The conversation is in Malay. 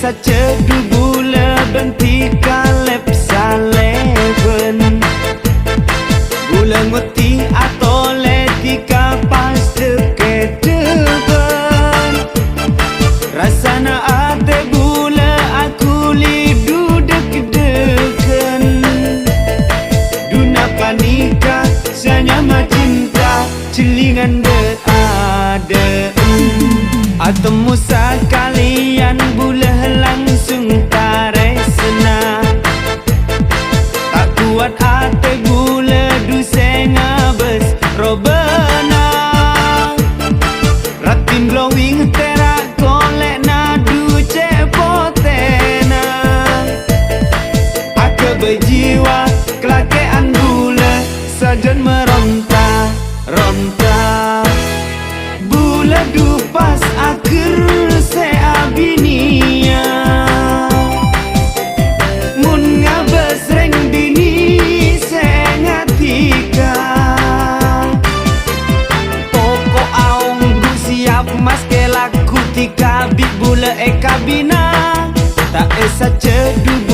saja du bula benti kalep saleven bula nguti atau leti kapas deket depan rasana ate bula aku lidu dek-deken duna panika sanyama cinta celingan berada atau musa kalian bulah langsung taresna tak kuat ate bula du senga bes robana ratin glowing terak kolek nadu cepotena ake berjiwa kelakean bula sajan meronta ronta bula du pas akhir se abinia mun ngabes reng dini se ngatika poko aong du siap mas ke laku tika bik bula ekabina tak esa cedu